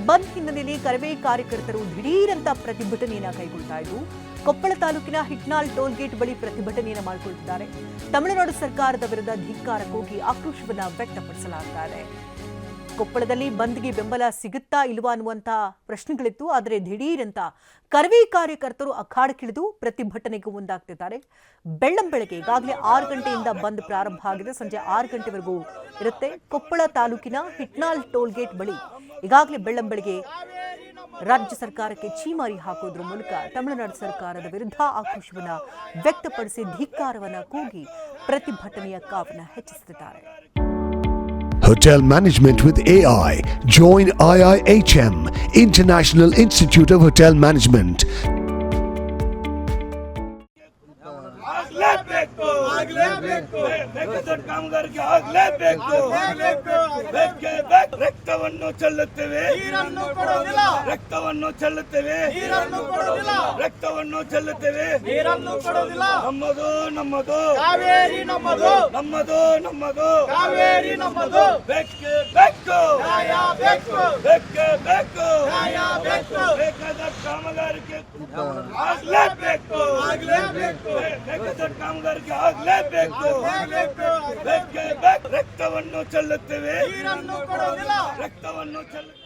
ಬಂದ್ ಹಿನ್ನೆಲೆಯಲ್ಲಿ ಕರವೇ ಕಾರ್ಯಕರ್ತರು ದಿಢೀರಂತ ಪ್ರತಿಭಟನೆಯನ್ನ ಕೈಗೊಳ್ತಾ ಇದ್ದು ಕೊಪ್ಪಳ ತಾಲೂಕಿನ ಹಿಟ್ನಾಳ್ ಟೋಲ್ಗೇಟ್ ಬಳಿ ಪ್ರತಿಭಟನೆಯನ್ನ ಮಾಡಿಕೊಳ್ಳುತ್ತಿದ್ದಾರೆ. ತಮಿಳುನಾಡು ಸರ್ಕಾರದ ವಿರುದ್ಧ ಧಿಕ್ಕಾರ ಕೂಗಿ ಆಕ್ರೋಶವನ್ನ ವ್ಯಕ್ತಪಡಿಸಲಾಗ್ತಾ ಇದೆ. ಕೊಪ್ಪಳದಲ್ಲಿ ಬಂದ್ಗೆ ಬೆಂಬಲ ಸಿಗುತ್ತಾ ಇಲ್ವಾ ಅನ್ನುವಂತ ಪ್ರಶ್ನೆಗಳಿತ್ತು. ಆದರೆ ದಿಢೀರಂತ ಕರವೇ ಕಾರ್ಯಕರ್ತರು ಅಖಾಡಕ್ಕಿಳಿದು ಪ್ರತಿಭಟನೆಗೆ ಮುಂದಾಗ್ತಿದ್ದಾರೆ. ಬೆಳ್ಳಂಬೆಳಗ್ಗೆ ಈಗಾಗಲೇ 6 ಗಂಟೆಯಿಂದ ಬಂದ್ ಪ್ರಾರಂಭ ಆಗಿದೆ. ಸಂಜೆ 6 ಗಂಟೆವರೆಗೂ ಇರುತ್ತೆ. ಕೊಪ್ಪಳ ತಾಲೂಕಿನ ಹಿಟ್ನಾಳ್ ಟೋಲ್ಗೇಟ್ ಬಳಿ ಈಗಾಗಲೇ ಬೆಳ್ಳಂಬೆಳಗ್ಗೆ ರಾಜ್ಯ ಸರ್ಕಾರಕ್ಕೆ ಛೀಮಾರಿ ಹಾಕೋದ್ರ ಮೂಲಕ ತಮಿಳುನಾಡು ಸರ್ಕಾರದ ವಿರುದ್ಧ ಆಕ್ರೋಶವನ್ನ ವ್ಯಕ್ತಪಡಿಸಿ ಧಿಕ್ಕಾರವನ್ನ ಕೂಗಿ ಪ್ರತಿಭಟನೆಯ ಕಾವನ್ನ ಹೆಚ್ಚಿಸುತ್ತಿದ್ದಾರೆ. Hotel Management with AI. Join IIHM, International Institute of Hotel Management. ರಕ್ತವನ್ನು ಚೆಲ್ಲುತ್ತೇವೆ, ರಕ್ತವನ್ನು ಚೆಲ್ಲುತ್ತೇವೆ, ರಕ್ತವನ್ನು ಚೆಲ್ಲುತ್ತೇವೆ. ನಮ್ಮದು ನಮ್ಮದು ಕಾವೇರಿ, ನಮ್ಮದು ನಮ್ಮದು ನಮ್ಮದು ಕಾವೇರಿ, ನಮ್ಮದು. ಬೆಕ್ಕೆ ಬೆಕ್ಕು, ನ್ಯಾಯ ಬೇಕು, ಬೆಕ್ಕೆ ಬೆಕ್ಕು, ನ್ಯಾಯ ಬೇಕು. ಬೇಕಾದ ಕಾಮಗಾರಿಕೆ ಆಗ್ಲೇಬೇಕು, ಆಗ್ಲೇಬೇಕು. ಬೇಕಾದ ಕಾಮಗಾರಿಕೆ ಆಗ್ಲೇಬೇಕು, ಬೆಕ್ಕೆ ಬೆಕ್ಕು. ರಕ್ತವನ್ನು ಚೆಲ್ಲುತ್ತೇವೆ, ರಕ್ತವನ್ನು ಚೆಲ್ಲುತ್ತೇವೆ.